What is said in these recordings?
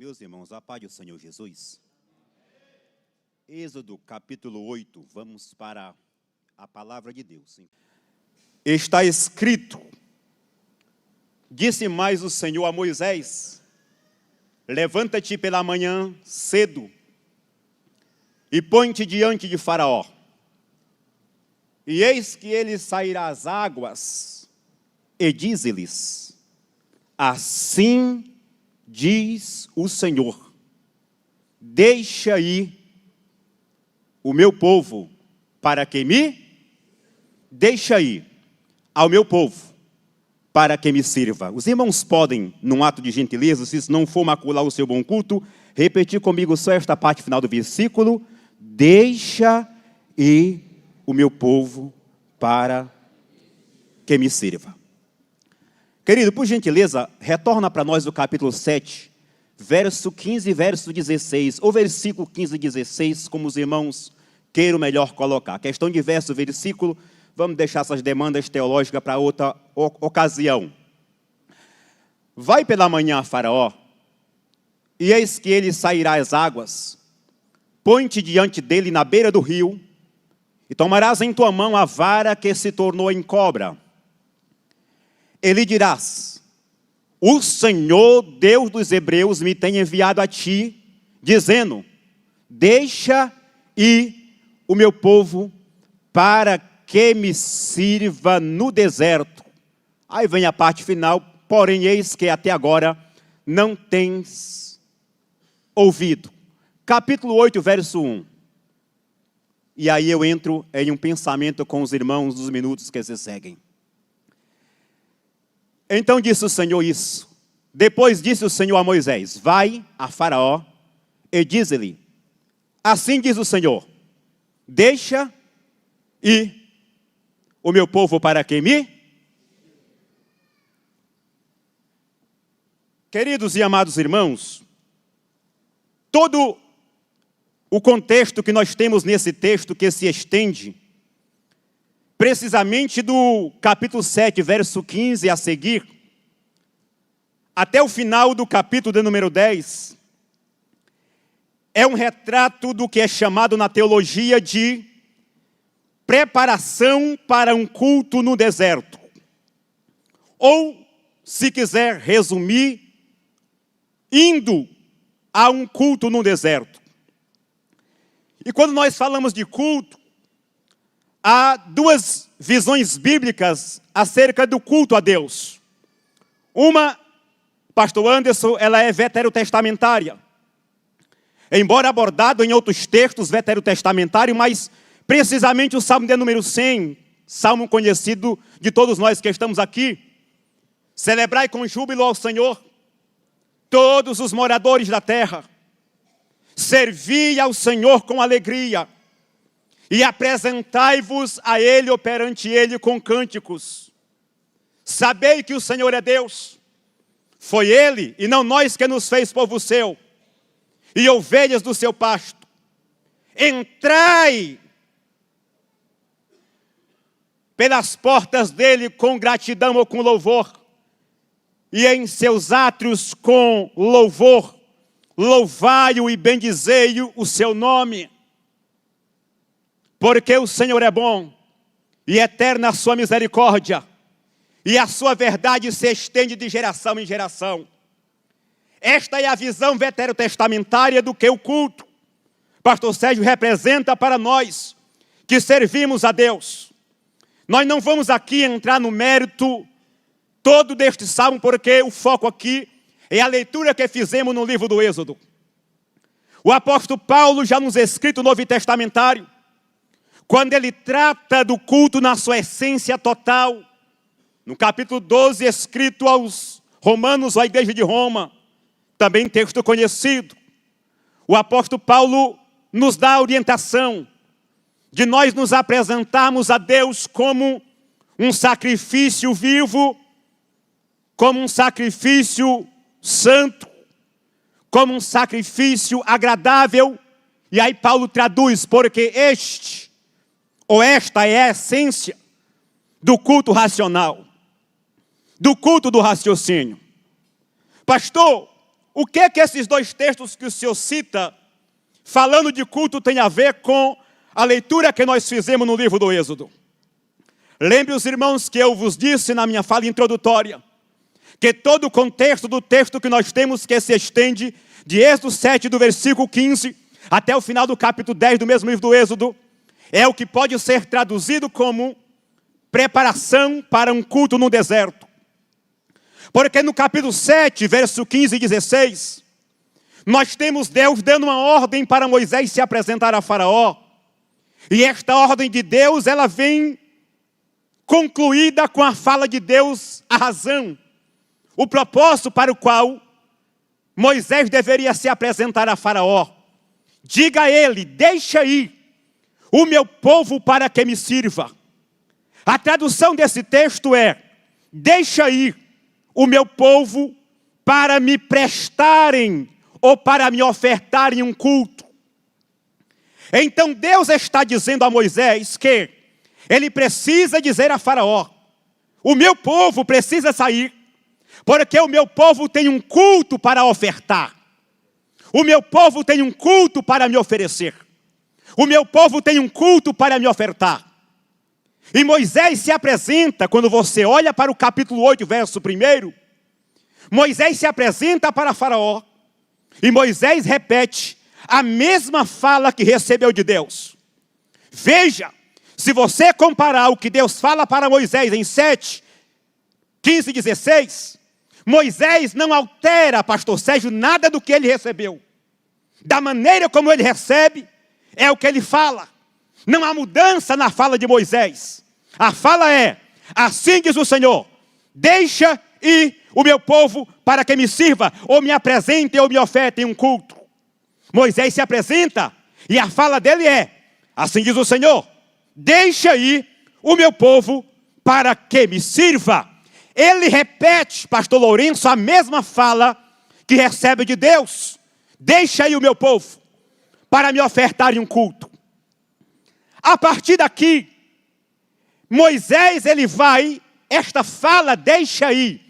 Meus irmãos, a paz do Senhor Jesus. Êxodo capítulo 8, vamos para a palavra de Deus. Está escrito: disse mais o Senhor a Moisés: levanta-te pela manhã cedo e põe-te diante de Faraó. E eis que ele sairá às águas, e dize-lhes: assim diz o Senhor, deixa ir o meu povo para que me... Deixa ir ao meu povo para que me sirva. Os irmãos podem, num ato de gentileza, se isso não for macular o seu bom culto, repetir comigo só esta parte final do versículo: deixa ir o meu povo para que me sirva. Querido, por gentileza, retorna para nós o capítulo 7, verso 15 e verso 16, ou versículo 15 e 16, como os irmãos queiram melhor colocar. Questão de verso e versículo, vamos deixar essas demandas teológicas para outra ocasião. Vai pela manhã a Faraó, e eis que ele sairá às águas, põe-te diante dele na beira do rio, e tomarás em tua mão a vara que se tornou em cobra. E lhe dirás: o Senhor, Deus dos Hebreus, me tem enviado a ti, dizendo: deixa ir o meu povo para que me sirva no deserto. Aí vem a parte final: porém eis que até agora não tens ouvido. Capítulo 8, verso 1. E aí eu entro em um pensamento com os irmãos dos minutos que se seguem. Então disse o Senhor isso. Depois disse o Senhor a Moisés: vai a Faraó e diz-lhe: assim diz o Senhor, deixa ir o meu povo para que me... Queridos e amados irmãos, todo o contexto que nós temos nesse texto, que se estende precisamente do capítulo 7, verso 15 a seguir, até o final do capítulo de número 10, é um retrato do que é chamado na teologia de preparação para um culto no deserto. Ou, se quiser resumir, indo a um culto no deserto. E quando nós falamos de culto, há duas visões bíblicas acerca do culto a Deus. Uma, pastor Anderson, ela é veterotestamentária. Embora abordado em outros textos veterotestamentários, mas precisamente o Salmo de número 100, salmo conhecido de todos nós que estamos aqui: celebrai com júbilo ao Senhor todos os moradores da terra, servi ao Senhor com alegria, e apresentai-vos a Ele ou perante Ele com cânticos. Sabei que o Senhor é Deus. Foi Ele e não nós que nos fez povo seu e ovelhas do seu pasto. Entrai pelas portas dele com gratidão ou com louvor, e em seus átrios com louvor. Louvai-o e bendizei-o o seu nome. Porque o Senhor é bom, e eterna a sua misericórdia, e a sua verdade se estende de geração em geração. Esta é a visão veterotestamentária do que o culto, pastor Sérgio, representa para nós que servimos a Deus. Nós não vamos aqui entrar no mérito todo deste salmo, porque o foco aqui é a leitura que fizemos no livro do Êxodo. O apóstolo Paulo, já nos escritos Novo Testamentário, quando ele trata do culto na sua essência total, no capítulo 12, escrito aos romanos, à igreja de Roma, também texto conhecido, o apóstolo Paulo nos dá a orientação de nós nos apresentarmos a Deus como um sacrifício vivo, como um sacrifício santo, como um sacrifício agradável. E aí Paulo traduz: porque este ou esta é a essência do culto racional, do culto do raciocínio. Pastor, o que é que esses dois textos que o senhor cita, falando de culto, tem a ver com a leitura que nós fizemos no livro do Êxodo? Lembre os irmãos que eu vos disse na minha fala introdutória, que todo o contexto do texto que nós temos, que se estende de Êxodo 7, do versículo 15, até o final do capítulo 10 do mesmo livro do Êxodo, é o que pode ser traduzido como preparação para um culto no deserto. Porque no capítulo 7, verso 15 e 16, nós temos Deus dando uma ordem para Moisés se apresentar a Faraó. E esta ordem de Deus, ela vem concluída com a fala de Deus, a razão, o propósito para o qual Moisés deveria se apresentar a Faraó. Diga a ele, deixa ir o meu povo para que me sirva. A tradução desse texto é, deixa ir o meu povo para me prestarem ou para me ofertarem um culto. Então Deus está dizendo a Moisés que ele precisa dizer a Faraó, o meu povo precisa sair, porque o meu povo tem um culto para ofertar. O meu povo tem um culto para me oferecer. O meu povo tem um culto para me ofertar. E Moisés se apresenta, quando você olha para o capítulo 8, verso 1, Moisés se apresenta para Faraó, e Moisés repete a mesma fala que recebeu de Deus. Veja, se você comparar o que Deus fala para Moisés em 7, 15 e 16, Moisés não altera, pastor Sérgio, nada do que ele recebeu. Da maneira como ele recebe, é o que ele fala. Não há mudança na fala de Moisés. A fala é, assim diz o Senhor, deixa ir o meu povo para que me sirva, ou me apresente, ou me oferte um culto. Moisés se apresenta, e a fala dele é, assim diz o Senhor, deixa ir o meu povo para que me sirva. Ele repete, pastor Lourenço, a mesma fala que recebe de Deus. Deixa aí o meu povo para me ofertarem um culto. A partir daqui, Moisés, ele vai, esta fala, deixa aí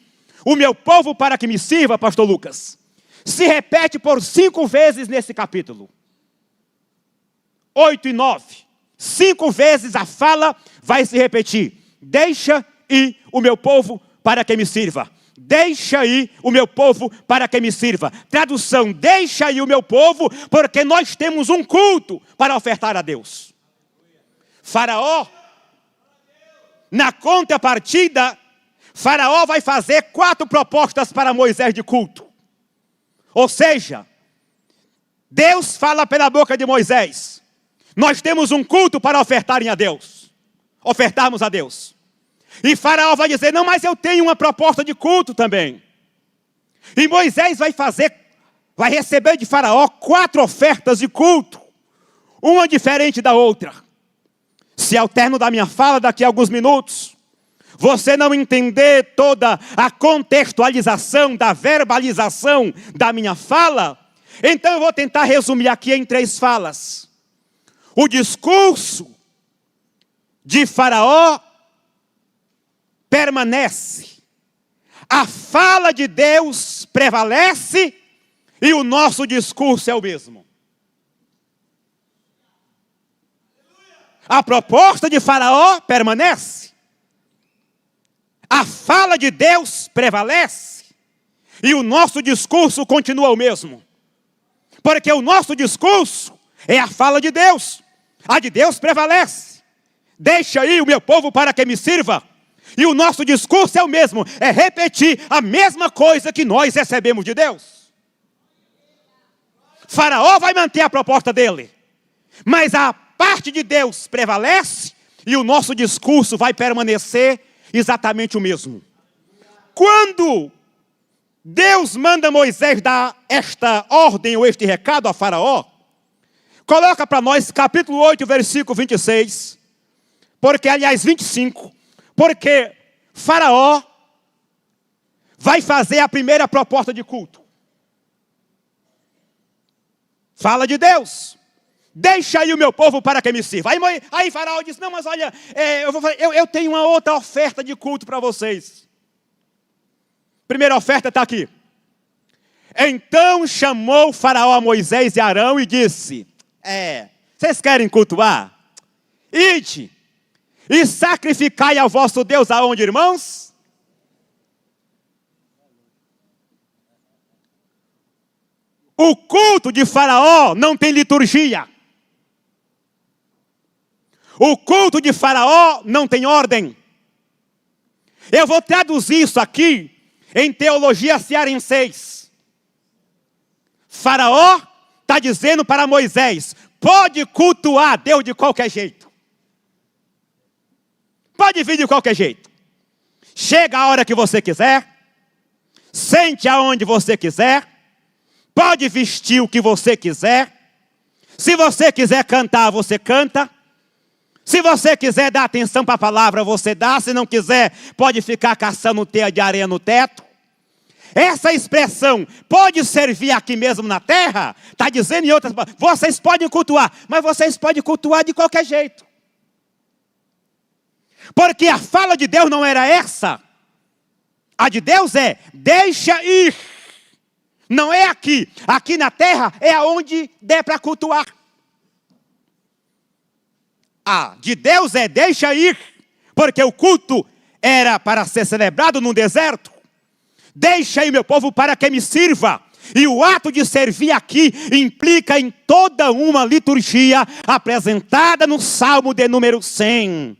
o meu povo para que me sirva, pastor Lucas, se repete por 5 vezes nesse capítulo. 8 e 9. 5 vezes a fala vai se repetir. Deixa ir o meu povo para que me sirva. Deixa ir o meu povo para que me sirva. Tradução, deixa ir o meu povo, porque nós temos um culto para ofertar a Deus. Faraó, na contrapartida, Faraó vai fazer 4 propostas para Moisés de culto. Ou seja, Deus fala pela boca de Moisés, nós temos um culto para ofertarem a Deus. Ofertarmos a Deus. E Faraó vai dizer, não, mas eu tenho uma proposta de culto também. E Moisés vai receber de Faraó 4 ofertas de culto, uma diferente da outra. Se ao término da minha fala, daqui a alguns minutos, você não entender toda a contextualização, da verbalização da minha fala, então eu vou tentar resumir aqui em 3 falas. O discurso de Faraó permanece. A fala de Deus prevalece e o nosso discurso é o mesmo. A proposta de Faraó permanece. A fala de Deus prevalece e o nosso discurso continua o mesmo. Porque o nosso discurso é a fala de Deus. A de Deus prevalece. Deixa aí o meu povo para que me sirva. E o nosso discurso é o mesmo. É repetir a mesma coisa que nós recebemos de Deus. Faraó vai manter a proposta dele. Mas a parte de Deus prevalece e o nosso discurso vai permanecer exatamente o mesmo. Quando Deus manda Moisés dar esta ordem ou este recado a Faraó, coloca para nós capítulo 8, versículo 26, aliás 25, porque Faraó vai fazer a primeira proposta de culto. Fala de Deus. Deixa aí o meu povo para que me sirva. Aí Faraó disse, não, mas olha, eu tenho uma outra oferta de culto para vocês. Primeira oferta está aqui. Então chamou Faraó a Moisés e Arão e disse: vocês querem cultuar? Ide e sacrificai ao vosso Deus aonde, irmãos? O culto de Faraó não tem liturgia. O culto de Faraó não tem ordem. Eu vou traduzir isso aqui em teologia cearense. Faraó está dizendo para Moisés: pode cultuar Deus de qualquer jeito. Pode vir de qualquer jeito. Chega a hora que você quiser. Sente aonde você quiser. Pode vestir o que você quiser. Se você quiser cantar, você canta. Se você quiser dar atenção para a palavra, você dá. Se não quiser, pode ficar caçando teia de areia no teto. Essa expressão pode servir aqui mesmo na terra. Está dizendo em outras palavras, vocês podem cultuar, mas vocês podem cultuar de qualquer jeito. Porque a fala de Deus não era essa. A de Deus é: deixa ir. Não é aqui. Aqui na terra é aonde der para cultuar. A de Deus é: deixa ir. Porque o culto era para ser celebrado no deserto. Deixa aí, meu povo, para que me sirva. E o ato de servir aqui implica em toda uma liturgia apresentada no Salmo de número 100.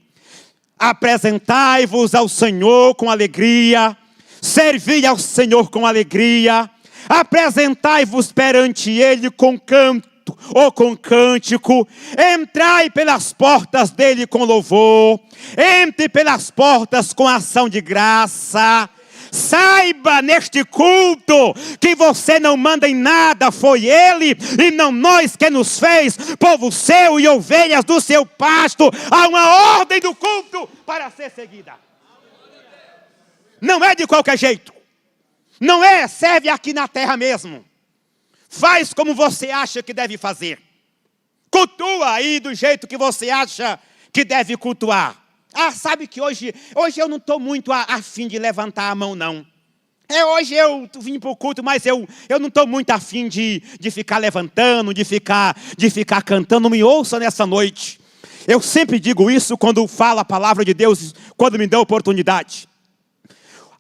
Apresentai-vos ao Senhor com alegria. Servi ao Senhor com alegria. Apresentai-vos perante Ele com canto ou com cântico. Entrai pelas portas dele com louvor. Entre pelas portas com ação de graça. Saiba neste culto que você não manda em nada, foi Ele e não nós que nos fez, povo seu e ovelhas do seu pasto. Há uma ordem do culto para ser seguida. Não é de qualquer jeito. Não é, serve aqui na terra mesmo. Faz como você acha que deve fazer. Cultua aí do jeito que você acha que deve cultuar. Sabe que hoje eu não estou muito afim de levantar a mão, não. Hoje eu vim para o culto, mas eu não estou muito afim de ficar levantando, de ficar cantando. Me ouça nessa noite. Eu sempre digo isso quando falo a palavra de Deus, quando me dá a oportunidade.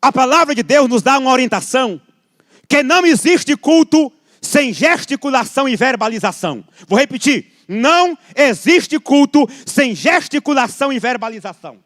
A palavra de Deus nos dá uma orientação que não existe culto sem gesticulação e verbalização. Vou repetir. Não existe culto sem gesticulação e verbalização.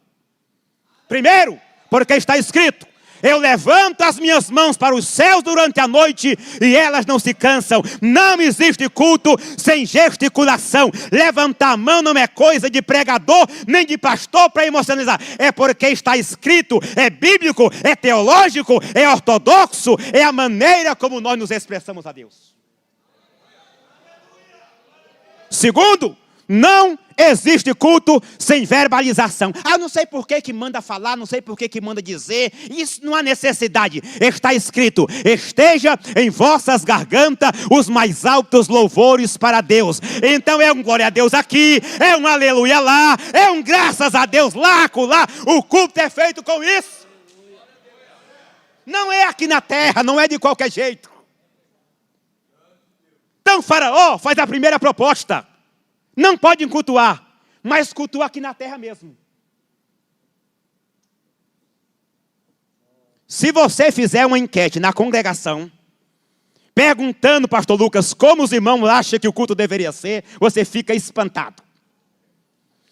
Primeiro, porque está escrito: eu levanto as minhas mãos para os céus durante a noite e elas não se cansam. Não existe culto sem gesticulação. Levantar a mão não é coisa de pregador nem de pastor para emocionalizar. É porque está escrito, é bíblico, é teológico, é ortodoxo, é a maneira como nós nos expressamos a Deus. Segundo, não existe culto sem verbalização. Eu não sei por que manda falar, não sei por que manda dizer. Isso não há necessidade. Está escrito: esteja em vossas gargantas os mais altos louvores para Deus. Então é um glória a Deus aqui, é um aleluia lá, é um graças a Deus lá, acolá. O culto é feito com isso. Não é aqui na terra, não é de qualquer jeito. Então Faraó faz a primeira proposta. Não podem cultuar, mas cultuar aqui na terra mesmo. Se você fizer uma enquete na congregação, perguntando, pastor Lucas, como os irmãos acham que o culto deveria ser, você fica espantado.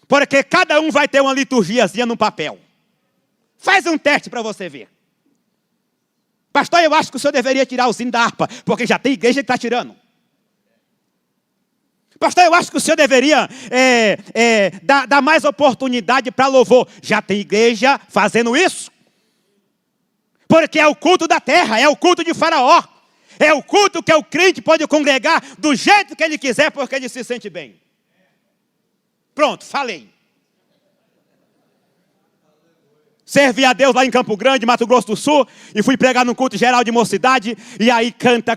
Porque cada um vai ter uma liturgiazinha no papel. Faz um teste para você ver. Pastor, eu acho que o senhor deveria tirar o sino da harpa, porque já tem igreja que está tirando. Pastor, eu acho que o senhor deveria dar mais oportunidade para louvor. Já tem igreja fazendo isso. Porque é o culto da terra, é o culto de Faraó. É o culto que o crente pode congregar do jeito que ele quiser, porque ele se sente bem. Pronto, falei. Servi a Deus lá em Campo Grande, Mato Grosso do Sul, e fui pregar no culto geral de mocidade, e aí canta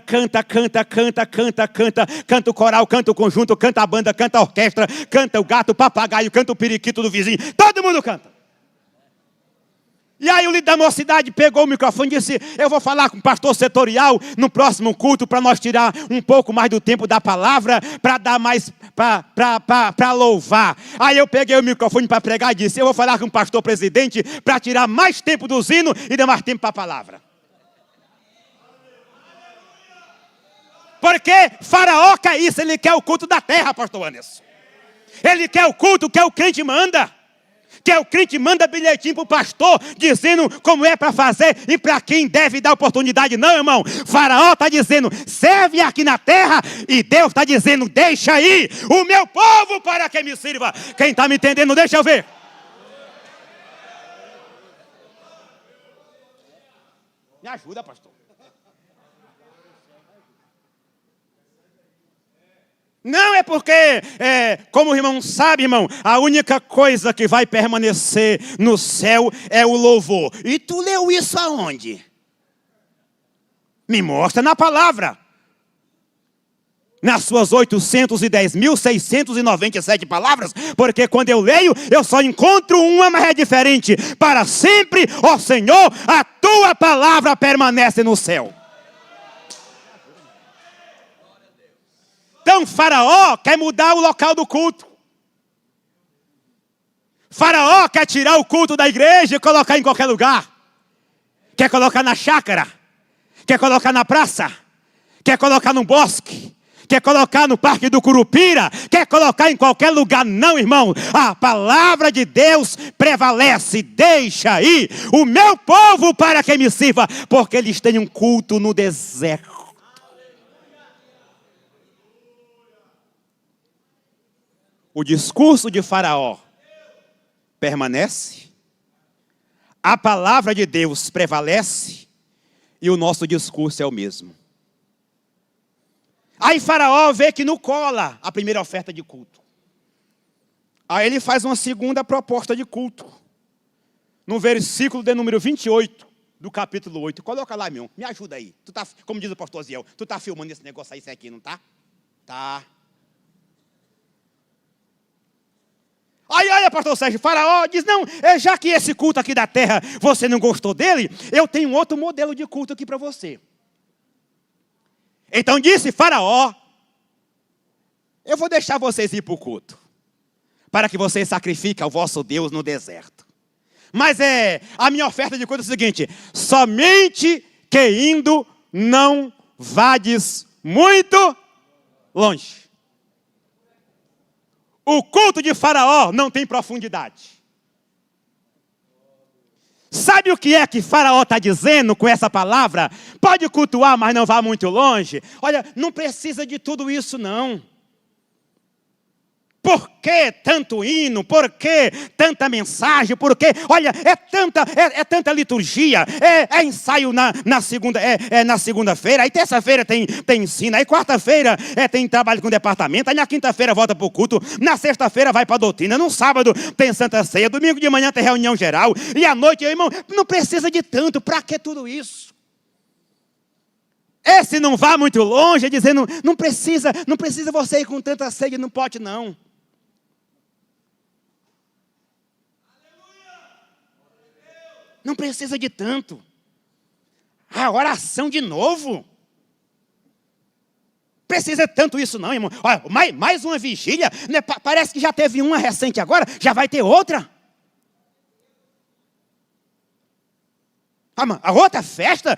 o coral, canta o conjunto, canta a banda, canta a orquestra, canta o gato, o papagaio, canta o periquito do vizinho, todo mundo canta. E aí o líder da mocidade pegou o microfone e disse: eu vou falar com o pastor setorial no próximo culto para nós tirar um pouco mais do tempo da palavra, para dar mais, para louvar. Aí eu peguei o microfone para pregar e disse: eu vou falar com o pastor presidente para tirar mais tempo do hino e dar mais tempo para a palavra. Porque Faraó quer isso, ele quer o culto da terra, pastor Anderson. Ele quer o culto que o crente manda. Que o crente manda bilhetinho para o pastor, dizendo como é para fazer e para quem deve dar oportunidade. Não, irmão. Faraó está dizendo: serve aqui na terra. E Deus está dizendo: deixa aí o meu povo para que me sirva. Quem está me entendendo, deixa eu ver. Me ajuda, pastor. Não é porque, como o irmão sabe, irmão, a única coisa que vai permanecer no céu é o louvor. E tu leu isso aonde? Me mostra na palavra. Nas suas 810.697 palavras, porque quando eu leio, eu só encontro uma, mas é diferente. Para sempre, ó Senhor, a tua palavra permanece no céu. Então Faraó quer mudar o local do culto. Faraó quer tirar o culto da igreja e colocar em qualquer lugar. Quer colocar na chácara. Quer colocar na praça. Quer colocar no bosque. Quer colocar no Parque do Curupira. Quer colocar em qualquer lugar. Não, irmão. A palavra de Deus prevalece. Deixa aí o meu povo para que me sirva. Porque eles têm um culto no deserto. O discurso de Faraó permanece, a palavra de Deus prevalece e o nosso discurso é o mesmo. Aí Faraó vê que não cola a primeira oferta de culto. Aí ele faz uma segunda proposta de culto. No versículo de número 28 do capítulo 8. Coloca lá, meu. Me ajuda aí. Tu tá, como diz o pastor Ziel, tu tá filmando esse negócio aí, isso aqui, não tá? Tá. Aí olha, pastor Sérgio, Faraó diz: não, já que esse culto aqui da terra, você não gostou dele, eu tenho outro modelo de culto aqui para você. Então disse Faraó: eu vou deixar vocês ir para o culto, para que vocês sacrifiquem ao vosso Deus no deserto. Mas a minha oferta de culto é o seguinte: somente que indo não vades muito longe. O culto de Faraó não tem profundidade. Sabe o que é que Faraó está dizendo com essa palavra? Pode cultuar, mas não vá muito longe. Olha, não precisa de tudo isso não. Por que tanto hino? Por que tanta mensagem? Por que, olha, é tanta liturgia, é ensaio na segunda-feira, aí terça-feira tem ensino, aí quarta-feira tem trabalho com o departamento, aí na quinta-feira volta para o culto, na sexta-feira vai para a doutrina, no sábado tem Santa Ceia, domingo de manhã tem reunião geral, e à noite, irmão, não precisa de tanto, para que tudo isso? Esse não vá muito longe, dizendo, não precisa você ir com tanta sede no pote, não. Não precisa de tanto. A oração de novo. Precisa tanto isso não, irmão. Olha, mais uma vigília. Né? Parece que já teve uma recente agora. Já vai ter outra. A outra festa.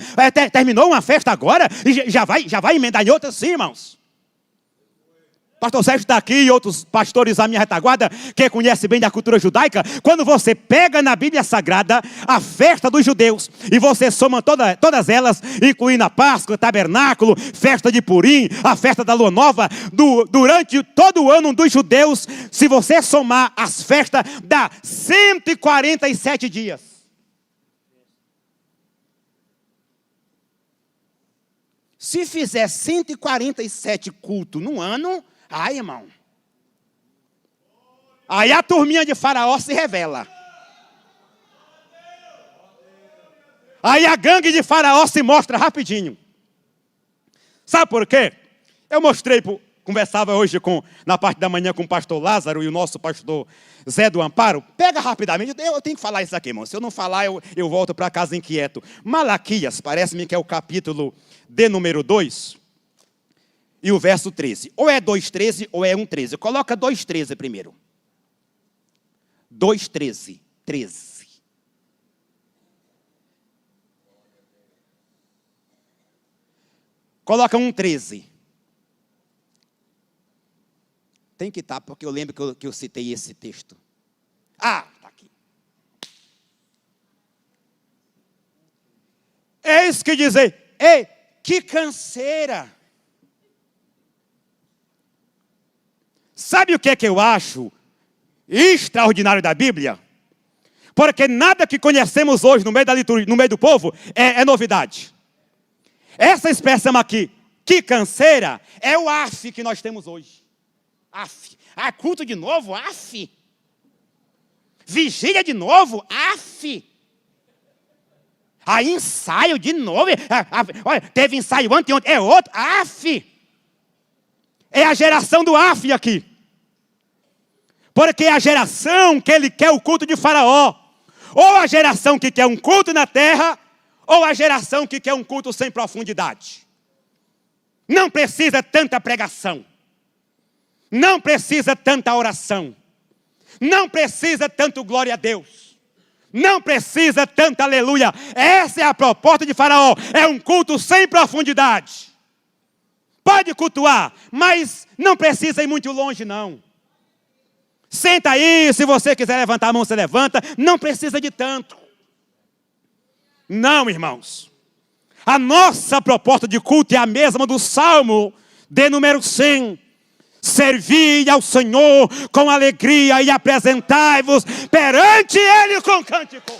Terminou uma festa agora. E já vai emendar em outra, sim, irmãos. Pastor Sérgio está aqui e outros pastores da minha retaguarda que conhecem bem da cultura judaica. Quando você pega na Bíblia Sagrada a festa dos judeus e você soma todas elas, incluindo a Páscoa, tabernáculo, festa de Purim, a festa da Lua Nova, durante todo o ano dos judeus, se você somar as festas, dá 147 dias. Se fizer 147 cultos no ano, ai, irmão. Aí a turminha de Faraó se revela. Aí a gangue de Faraó se mostra rapidinho. Sabe por quê? Eu mostrei conversava hoje na parte da manhã com o pastor Lázaro e o nosso pastor Zé do Amparo. Pega rapidamente, eu tenho que falar isso aqui, irmão. Se eu não falar, eu volto para casa inquieto. Malaquias, parece-me que é o capítulo de número 2 e o verso 13. Ou é 2,13 ou é 1,13. Coloca 2,13 primeiro. 2,13. 13. Coloca 1,13. Tem que estar, porque eu lembro que eu citei esse texto. Ah, está aqui. Eis que dizer, ei, que canseira. Sabe o que é que eu acho extraordinário da Bíblia? Porque nada que conhecemos hoje no meio da liturgia, no meio do povo, é novidade. Essa expressão aqui, que canseira, é o af que nós temos hoje. Af. Ah, culto de novo? Af. Vigília de novo? Af. Aí ensaio de novo? Olha, teve ensaio ontem, é outro? Af. É a geração do af aqui. Porque é a geração que ele quer o culto de Faraó. Ou a geração que quer um culto na terra, ou a geração que quer um culto sem profundidade. Não precisa tanta pregação. Não precisa tanta oração. Não precisa tanto glória a Deus. Não precisa tanta aleluia. Essa é a proposta de Faraó. É um culto sem profundidade. Pode cultuar, mas não precisa ir muito longe, não. Senta aí, se você quiser levantar a mão, você levanta. Não precisa de tanto. Não, irmãos. A nossa proposta de culto é a mesma do Salmo de número 100. Servi ao Senhor com alegria e apresentai-vos perante Ele com cântico.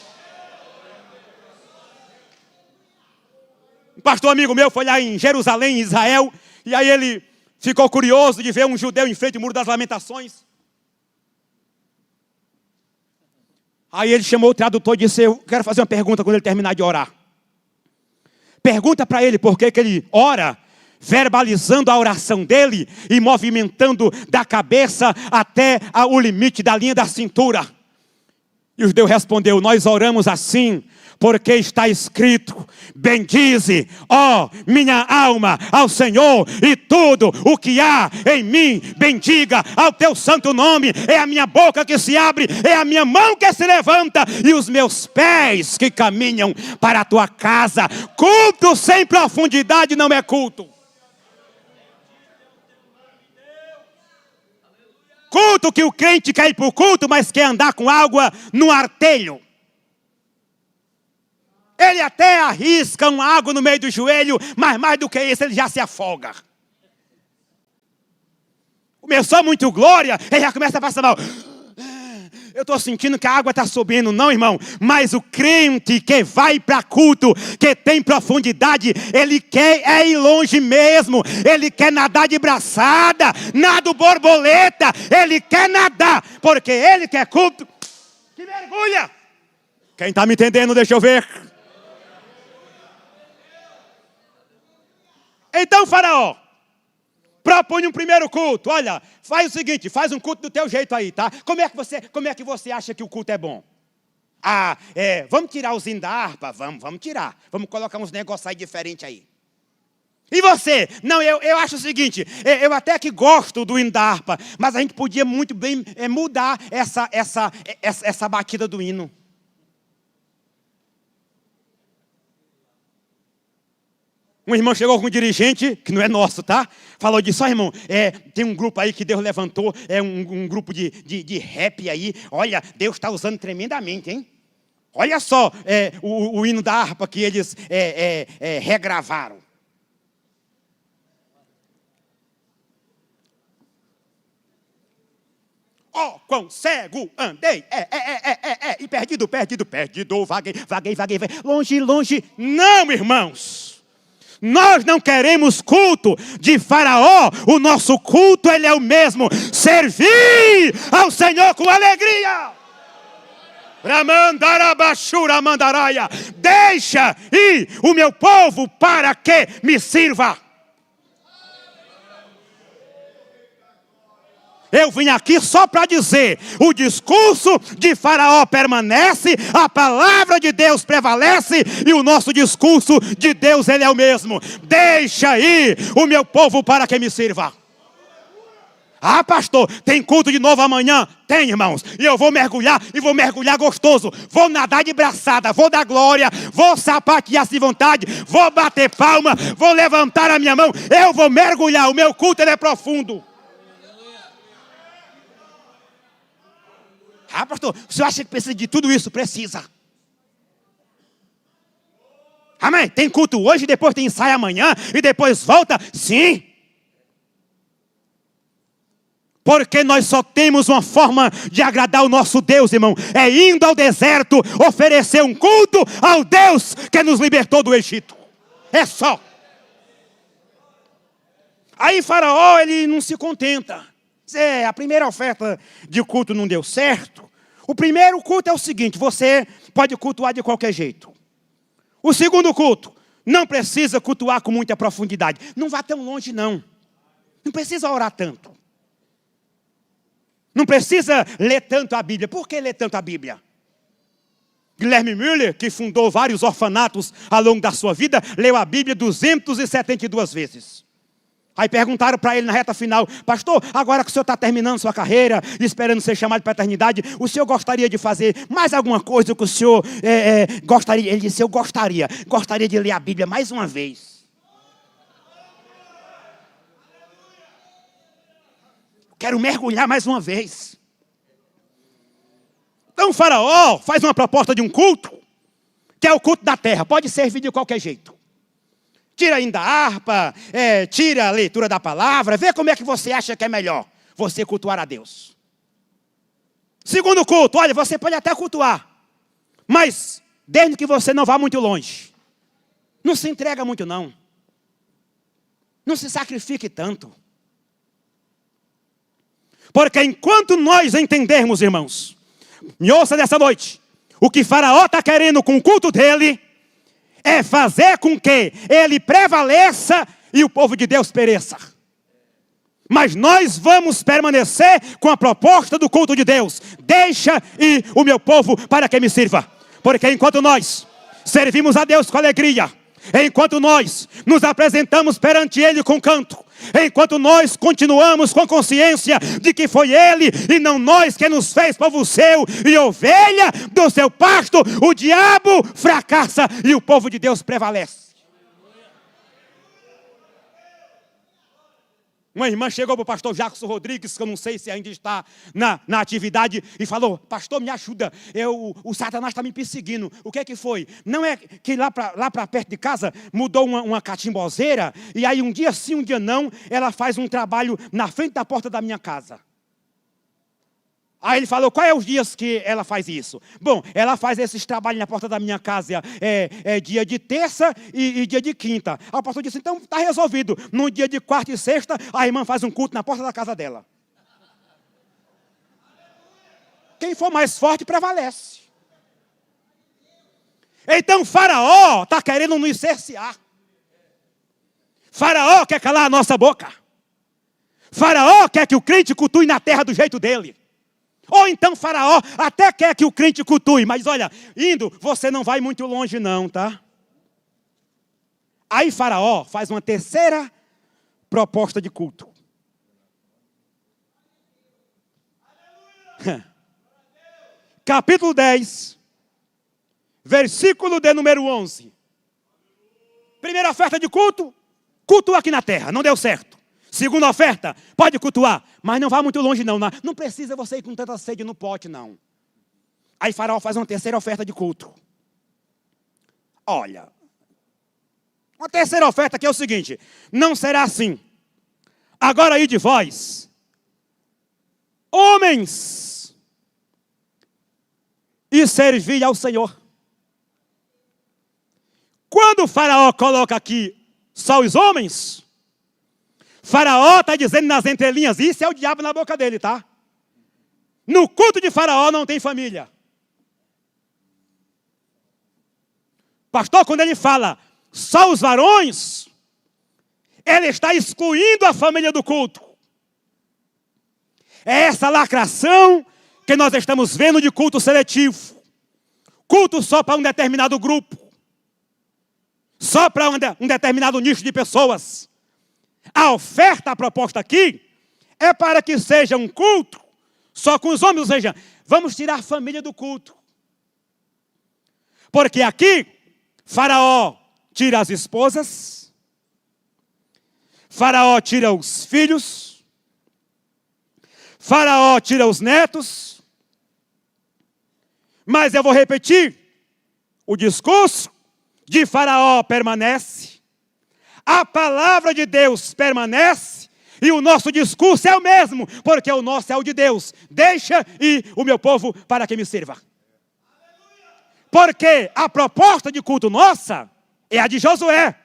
Um pastor amigo meu foi lá em Jerusalém, em Israel, e aí ele ficou curioso de ver um judeu em frente ao Muro das Lamentações. Aí ele chamou o tradutor e disse, eu quero fazer uma pergunta quando ele terminar de orar. Pergunta para ele por que ele ora, verbalizando a oração dele e movimentando da cabeça até o limite da linha da cintura. E o judeu respondeu, nós oramos assim, porque está escrito, bendize, ó minha alma, ao Senhor, e tudo o que há em mim, bendiga ao teu santo nome. É a minha boca que se abre, é a minha mão que se levanta, e os meus pés que caminham para a tua casa. Culto sem profundidade não é culto. Culto que o crente quer ir para o culto, mas quer andar com água no artelho. Ele até arrisca uma água no meio do joelho, mas mais do que isso, ele já se afoga. Começou muito glória, ele já começa a passar mal. Eu estou sentindo que a água está subindo. Não, irmão, mas o crente que vai para culto, que tem profundidade, ele quer ir longe mesmo. Ele quer nadar de braçada, nado borboleta. Ele quer nadar, porque ele quer culto que mergulha. Quem está me entendendo, deixa eu ver. Então, Faraó propõe um primeiro culto. Olha, faz o seguinte, faz um culto do teu jeito aí, tá? Como é que você acha que o culto é bom? Vamos tirar os hinos da harpa? Vamos tirar. Vamos colocar uns negócios aí diferentes aí. E você? Não, eu acho o seguinte, eu até que gosto do hino da harpa, mas a gente podia muito bem mudar essa batida do hino. Um irmão chegou com um dirigente, que não é nosso, tá? Falou disso, irmão, tem um grupo aí que Deus levantou, um grupo de rap aí. Olha, Deus está usando tremendamente, hein? Olha só o hino da harpa que eles regravaram. Ó, quão cego andei, e perdido, vaguei, longe. Não, irmãos. Nós não queremos culto de Faraó. O nosso culto, ele é o mesmo. Servir ao Senhor com alegria. Deixa ir o meu povo para que me sirva. Eu vim aqui só para dizer, o discurso de Faraó permanece, a palavra de Deus prevalece e o nosso discurso de Deus, ele é o mesmo. Deixa ir o meu povo para que me sirva. Ah, pastor, tem culto de novo amanhã? Tem, irmãos. E eu vou mergulhar, e vou mergulhar gostoso. Vou nadar de braçada, vou dar glória, vou sapatear-se de vontade, vou bater palma, vou levantar a minha mão. Eu vou mergulhar, o meu culto ele é profundo. Ah, pastor, o senhor acha que precisa de tudo isso? Precisa. Amém? Tem culto hoje, depois tem ensaio amanhã, e depois volta? Sim. Porque nós só temos uma forma de agradar o nosso Deus, irmão. É indo ao deserto oferecer um culto ao Deus que nos libertou do Egito. É só. Aí Faraó, ele não se contenta. A primeira oferta de culto não deu certo. O primeiro culto é o seguinte, você pode cultuar de qualquer jeito. O segundo culto, não precisa cultuar com muita profundidade. Não vá tão longe, não. Não precisa orar tanto. Não precisa ler tanto a Bíblia. Por que ler tanto a Bíblia? Guilherme Müller, que fundou vários orfanatos ao longo da sua vida, leu a Bíblia 272 vezes. Aí perguntaram para ele na reta final, pastor, agora que o senhor está terminando sua carreira, esperando ser chamado para a eternidade, o senhor gostaria de fazer mais alguma coisa que o senhor gostaria? Ele disse, eu gostaria de ler a Bíblia mais uma vez. Quero mergulhar mais uma vez. Então o Faraó faz uma proposta de um culto, que é o culto da terra, pode servir de qualquer jeito. Tira ainda a harpa, tira a leitura da palavra, vê como é que você acha que é melhor você cultuar a Deus. Segundo culto, olha, você pode até cultuar, mas desde que você não vá muito longe. Não se entrega muito não. Não se sacrifique tanto. Porque enquanto nós entendermos, irmãos, me ouça nessa noite, o que Faraó está querendo com o culto dele, é fazer com que ele prevaleça e o povo de Deus pereça. Mas nós vamos permanecer com a proposta do culto de Deus. Deixa ir o meu povo para que me sirva. Porque enquanto nós servimos a Deus com alegria, enquanto nós nos apresentamos perante Ele com canto, enquanto nós continuamos com consciência de que foi Ele e não nós que nos fez povo seu e ovelha do seu pasto, o diabo fracassa e o povo de Deus prevalece. Uma irmã chegou para o pastor Jackson Rodrigues, que eu não sei se ainda está na atividade, e falou, pastor, me ajuda, o Satanás está me perseguindo. O que foi? Não é que lá para perto de casa mudou uma catimbozeira, e aí um dia sim, um dia não, ela faz um trabalho na frente da porta da minha casa. Aí ele falou, quais são os dias que ela faz isso? Bom, ela faz esses trabalhos na porta da minha casa, dia de terça e dia de quinta. Aí o pastor disse, então está resolvido. No dia de quarta e sexta, a irmã faz um culto na porta da casa dela. Quem for mais forte prevalece. Então Faraó está querendo nos cercear. Faraó quer calar a nossa boca. Faraó quer que o crente cultue na terra do jeito dele. Ou então Faraó até quer que o crente cultue, mas olha, indo, você não vai muito longe não, tá? Aí Faraó faz uma terceira proposta de culto. Capítulo 10, versículo de número 11. Primeira oferta de culto, cultua aqui na terra, não deu certo. Segunda oferta, pode cultuar, mas não vá muito longe não. Não precisa você ir com tanta sede no pote, não. Aí Faraó faz uma terceira oferta de culto. Olha, uma terceira oferta que é o seguinte, não será assim. Agora aí de vós, homens, e servi ao Senhor. Quando o Faraó coloca aqui só os homens, Faraó está dizendo nas entrelinhas, isso é o diabo na boca dele, tá? No culto de Faraó não tem família. Pastor, quando ele fala só os varões, ele está excluindo a família do culto. É essa lacração que nós estamos vendo de culto seletivo. Culto só para um determinado grupo. Só para um determinado nicho de pessoas. A oferta, a proposta aqui, é para que seja um culto só com os homens. Ou seja, vamos tirar a família do culto. Porque aqui, Faraó tira as esposas. Faraó tira os filhos. Faraó tira os netos. Mas eu vou repetir, o discurso de Faraó permanece, a palavra de Deus permanece, e o nosso discurso é o mesmo, porque o nosso é o de Deus. Deixa ir o meu povo para que me sirva. Porque a proposta de culto nossa é a de Josué.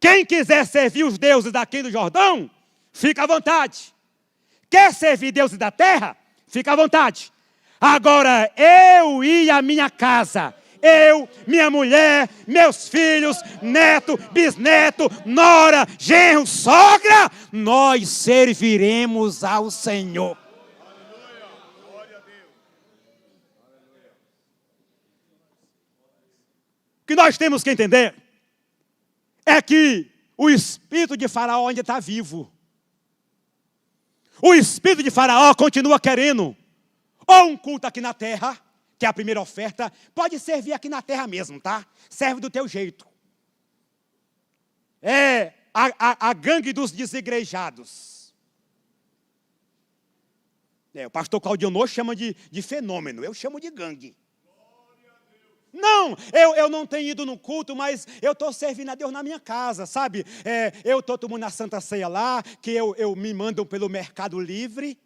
Quem quiser servir os deuses daqui do Jordão, fica à vontade. Quer servir deuses da terra? Fica à vontade. Agora, eu e a minha casa, eu, minha mulher, meus filhos, neto, bisneto, nora, genro, sogra, nós serviremos ao Senhor. O que nós temos que entender é que o espírito de Faraó ainda está vivo. O espírito de Faraó continua querendo ou um culto aqui na terra, que é a primeira oferta, pode servir aqui na terra mesmo, tá? Serve do teu jeito. É a gangue dos desigrejados. O pastor Claudionô chama de fenômeno, eu chamo de gangue. Não, eu não tenho ido no culto, mas eu estou servindo a Deus na minha casa, sabe? Eu estou tomando a Santa Ceia lá, que eu me mandam pelo Mercado Livre.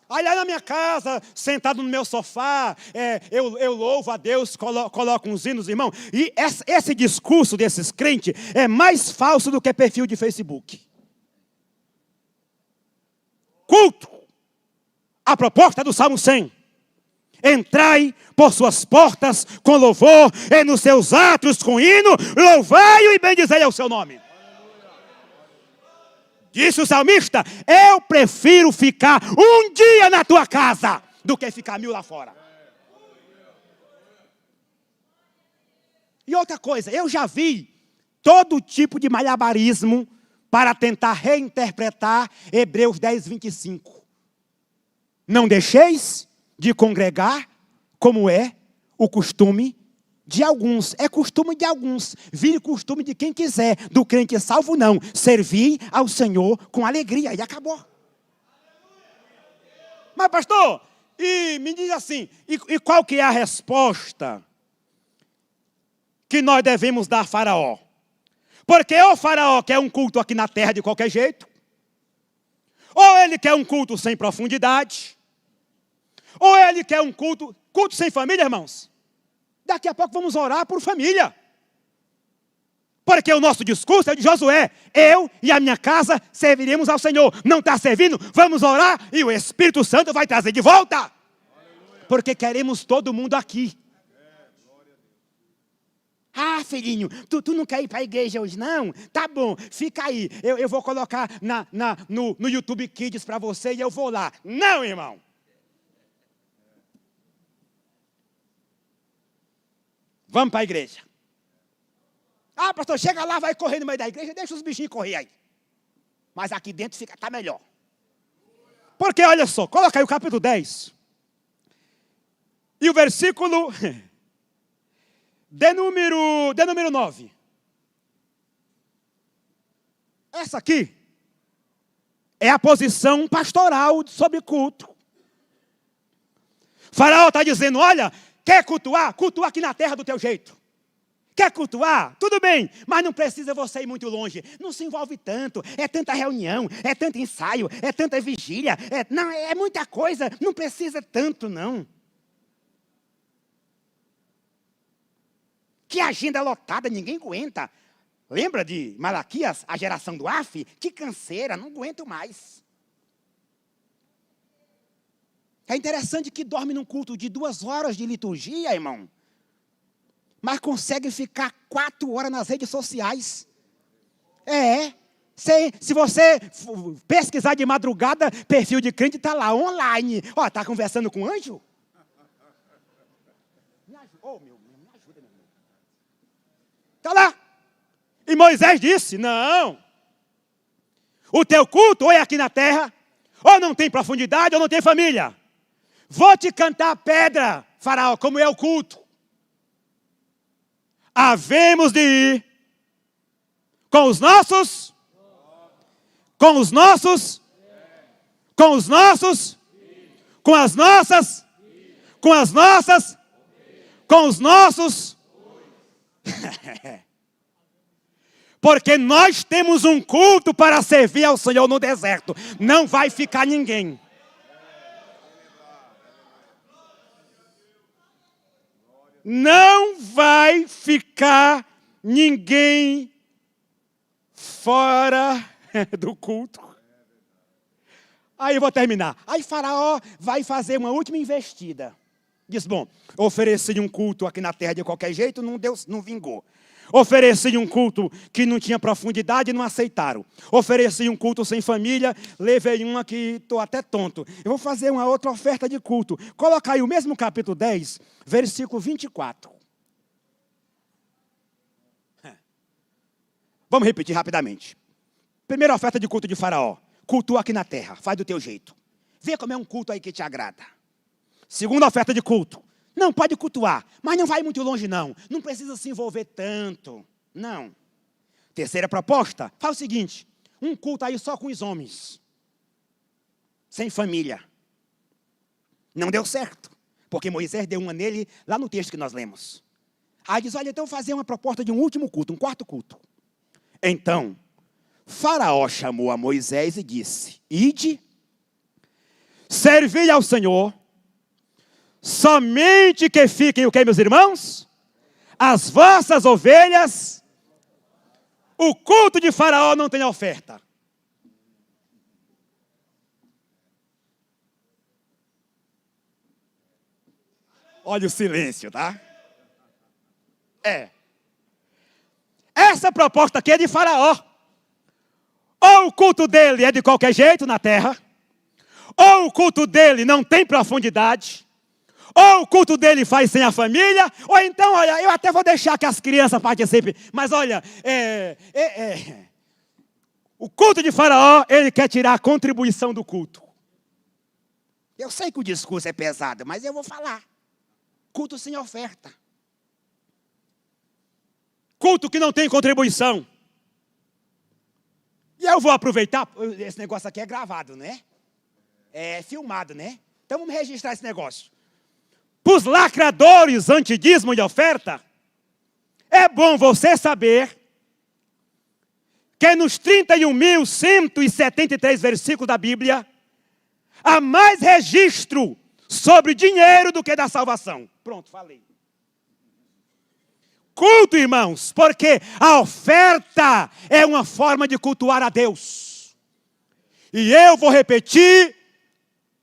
Aí lá na minha casa, sentado no meu sofá, eu louvo a Deus, coloco uns hinos, irmão. E esse discurso desses crentes é mais falso do que perfil de Facebook. Culto. A proposta do Salmo 100. Entrai por suas portas com louvor, e nos seus átrios com hino, louvai-o e bendizei ao seu nome. Disse o salmista, eu prefiro ficar um dia na tua casa do que ficar 1000 lá fora. E outra coisa, eu já vi todo tipo de malabarismo para tentar reinterpretar Hebreus 10, 25. Não deixeis de congregar como é o costume de alguns, é costume de alguns, vire costume de quem quiser, do crente salvo não, servir ao Senhor com alegria, e acabou. Mas pastor, e me diz assim, e qual que é a resposta que nós devemos dar a Faraó? Porque o Faraó quer um culto aqui na terra de qualquer jeito, ou ele quer um culto sem profundidade, ou ele quer um culto sem família, irmãos. Daqui a pouco vamos orar por família. Porque o nosso discurso é de Josué. Eu e a minha casa serviremos ao Senhor. Não está servindo? Vamos orar e o Espírito Santo vai trazer de volta. Porque queremos todo mundo aqui. Ah, filhinho, tu não quer ir para a igreja hoje, não? Tá bom, fica aí. Eu vou colocar no YouTube Kids para você e eu vou lá. Não, irmão. Vamos para a igreja. Ah, pastor, chega lá, vai correr no meio da igreja, deixa os bichinhos correr aí. Mas aqui dentro está melhor. Porque, olha só, coloca aí o capítulo 10. E o versículo de número 9. Essa aqui é a posição pastoral sobre culto. Faraó está dizendo, olha, quer cultuar? Cultua aqui na terra do teu jeito. Quer cultuar? Tudo bem, mas não precisa você ir muito longe. Não se envolve tanto, é tanta reunião, é tanto ensaio, é tanta vigília. É muita coisa, não precisa tanto não. Que agenda lotada, ninguém aguenta. Lembra de Malaquias, a geração do Af? Que canseira, não aguento mais. É interessante que dorme num culto de 2 horas de liturgia, irmão. mas consegue ficar 4 horas nas redes sociais. Se você pesquisar de madrugada, perfil de crente está lá, online. Ó, está conversando com um anjo? Me ajuda, me ajuda, meu irmão. Está lá. E Moisés disse, não. O teu culto ou é aqui na terra, ou não tem profundidade, ou não tem família. Vou te cantar pedra, faraó, como é o culto. Havemos de ir com as nossas, porque nós temos um culto para servir ao Senhor no deserto. Não vai ficar ninguém. Não vai ficar ninguém fora do culto. Aí eu vou terminar. Aí Faraó vai fazer uma última investida. Diz, bom, ofereci um culto aqui na terra de qualquer jeito, não vingou. Ofereci um culto que não tinha profundidade e não aceitaram. Ofereci um culto sem família, levei uma que estou até tonto. Eu vou fazer uma outra oferta de culto. Coloca aí o mesmo capítulo 10, versículo 24. Vamos repetir rapidamente. Primeira oferta de culto de Faraó. Cultua aqui na terra, faz do teu jeito. Vê como é um culto aí que te agrada. Segunda oferta de culto. Não, pode cultuar, mas não vai muito longe não. Não precisa se envolver tanto. Não. Terceira proposta, faz o seguinte. Um culto aí só com os homens. Sem família. Não deu certo. Porque Moisés deu uma nele lá no texto que nós lemos. Aí diz, olha, então eu vou fazer uma proposta de um último culto, um quarto culto. Então, Faraó chamou a Moisés e disse, ide, servi ao Senhor, somente que fiquem o que, meus irmãos? As vossas ovelhas. O culto de Faraó não tem oferta. Olha o silêncio, tá? Essa proposta aqui é de Faraó. Ou o culto dele é de qualquer jeito na terra, ou o culto dele não tem profundidade, ou o culto dele faz sem a família, ou então, olha, eu até vou deixar que as crianças participem, mas olha, o culto de Faraó, ele quer tirar a contribuição do culto. Eu sei que o discurso é pesado, mas eu vou falar. Culto sem oferta. Culto que não tem contribuição. E eu vou aproveitar, esse negócio aqui é gravado, né? É filmado, né? Então vamos registrar esse negócio. Para os lacradores anti-dízimo e oferta, é bom você saber que nos 31.173 versículos da Bíblia, há mais registro sobre dinheiro do que da salvação. Pronto, falei. Culto, irmãos, porque a oferta é uma forma de cultuar a Deus. E eu vou repetir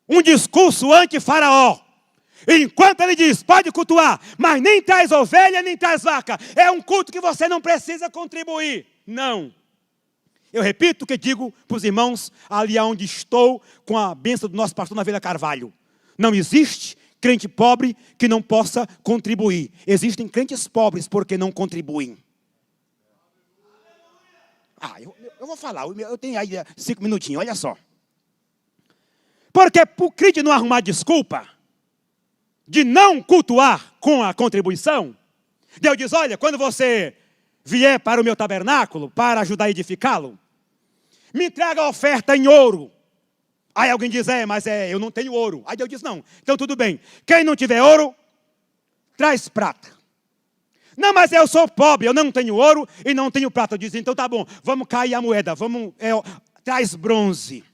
um discurso anti-Faraó. Enquanto ele diz, pode cultuar, mas nem traz ovelha, nem traz vaca. É um culto que você não precisa contribuir. Não. Eu repito o que digo para os irmãos ali onde estou com a bênção do nosso pastor Naveira Carvalho. Não existe crente pobre que não possa contribuir. Existem crentes pobres porque não contribuem. Eu vou falar, eu tenho aí 5 minutinhos, olha só. Porque para o crente não arrumar desculpa de não cultuar com a contribuição, Deus diz, olha, quando você vier para o meu tabernáculo, para ajudar a edificá-lo, me traga a oferta em ouro. Aí alguém diz, mas eu não tenho ouro. Aí Deus diz, não, então tudo bem. Quem não tiver ouro, traz prata. Não, mas eu sou pobre, eu não tenho ouro e não tenho prata. Eu disse, então tá bom, vamos cair a moeda, traz bronze.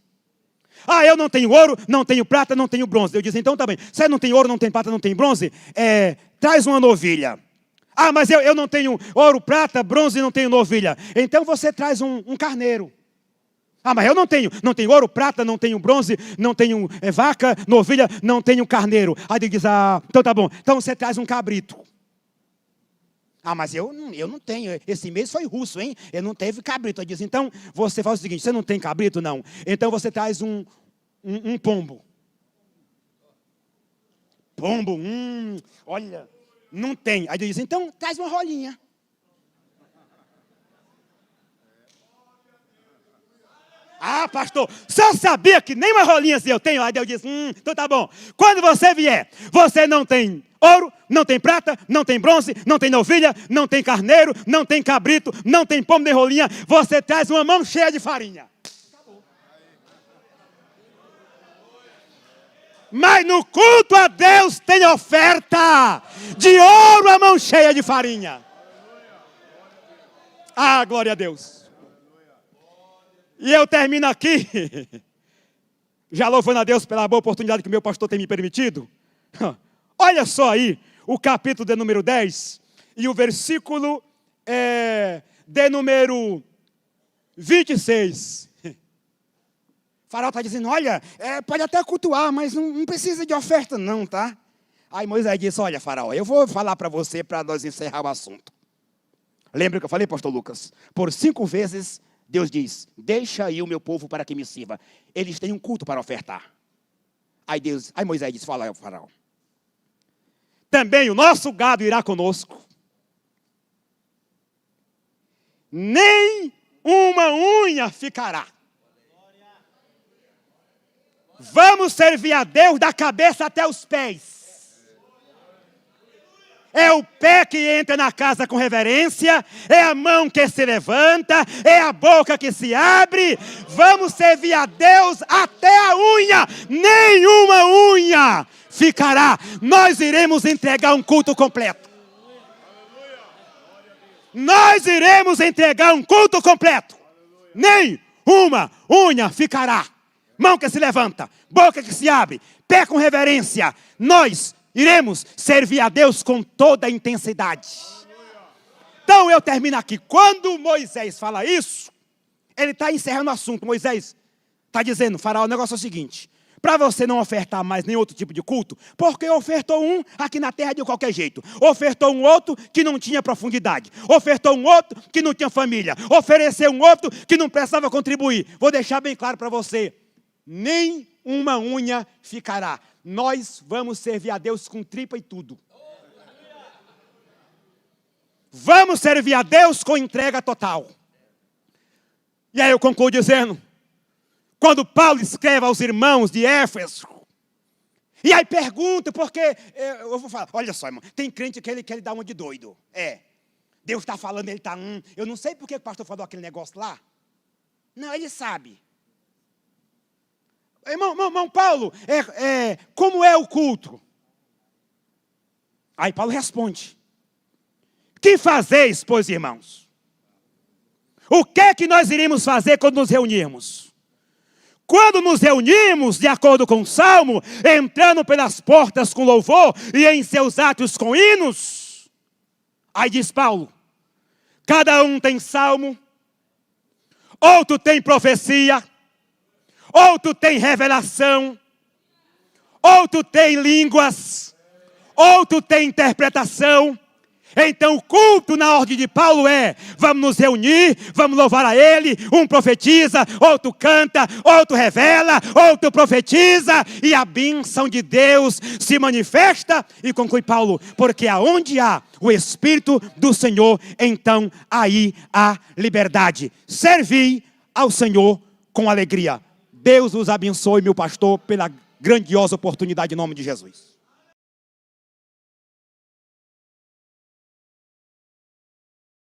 Eu não tenho ouro, não tenho prata, não tenho bronze. Eu disse, então tá bem, você não tem ouro, não tem prata, não tem bronze, traz uma novilha. Mas eu não tenho ouro, prata, bronze e não tenho novilha. Então você traz um carneiro. Mas eu não tenho ouro, prata, não tenho bronze, não tenho vaca, novilha, não tenho carneiro. Aí ele diz, então tá bom, então você traz um cabrito. Ah, mas eu não tenho. Esse mês foi russo, hein? Eu não teve cabrito. Eu disse, então você faz o seguinte, você não tem cabrito? Não. Então você traz um pombo. Pombo, olha, não tem. Aí eu disse, então traz uma rolinha. Ah, pastor, só sabia que nem uma rolinha assim eu tenho. Aí eu disse, então tá bom. Quando você vier, você não tem ouro, não tem prata, não tem bronze, não tem novilha, não tem carneiro, não tem cabrito, não tem pombo nem rolinha. Você traz uma mão cheia de farinha. Mas no culto a Deus tem oferta de ouro a mão cheia de farinha. Ah, glória a Deus. E eu termino aqui, já louvando a Deus pela boa oportunidade que o meu pastor tem me permitido. Olha só aí, o capítulo de número 10 e o versículo de número 26. O faraó está dizendo, olha, pode até cultuar, mas não precisa de oferta não, tá? Aí Moisés disse, olha faraó, eu vou falar para você para nós encerrar o assunto. Lembra que eu falei, pastor Lucas? Por 5 vezes... Deus diz, deixa aí o meu povo para que me sirva. Eles têm um culto para ofertar. Aí Moisés diz, fala ao faraó. Também o nosso gado irá conosco. Nem uma unha ficará. Vamos servir a Deus da cabeça até os pés. É o pé que entra na casa com reverência, é a mão que se levanta, é a boca que se abre. Vamos servir a Deus até a unha, nenhuma unha ficará. Nós iremos entregar um culto completo. Nós iremos entregar um culto completo. Nem uma unha ficará. Mão que se levanta, boca que se abre, pé com reverência. Nós iremos servir a Deus com toda a intensidade. Então eu termino aqui. Quando Moisés fala isso, ele está encerrando o assunto. Moisés está dizendo, faraó, o negócio é o seguinte. Para você não ofertar mais nenhum outro tipo de culto, porque ofertou um aqui na terra de qualquer jeito. Ofertou um outro que não tinha profundidade. Ofertou um outro que não tinha família. Ofereceu um outro que não precisava contribuir. Vou deixar bem claro para você. Nem uma unha ficará. Nós vamos servir a Deus com tripa e tudo. Vamos servir a Deus com entrega total. E aí eu concluo dizendo, quando Paulo escreve aos irmãos de Éfeso, e aí pergunta, porque, eu vou falar, olha só irmão, tem crente que ele quer dar uma de doido. Deus está falando, ele está, eu não sei porque o pastor falou aquele negócio lá. Não, ele sabe. Irmão Paulo, como é o culto? Aí Paulo responde. Que fazeis, pois, irmãos? O que é que nós iríamos fazer quando nos reunirmos? Quando nos reunimos, de acordo com o Salmo, entrando pelas portas com louvor e em seus atos com hinos. Aí diz Paulo, cada um tem salmo, outro tem profecia, outro tem revelação, outro tem línguas, outro tem interpretação. Então o culto na ordem de Paulo vamos nos reunir, vamos louvar a Ele, um profetiza, outro canta, outro revela, outro profetiza, e a bênção de Deus se manifesta, e conclui Paulo, porque aonde há o Espírito do Senhor, então aí há liberdade. Servi ao Senhor com alegria. Deus os abençoe, meu pastor, pela grandiosa oportunidade em nome de Jesus.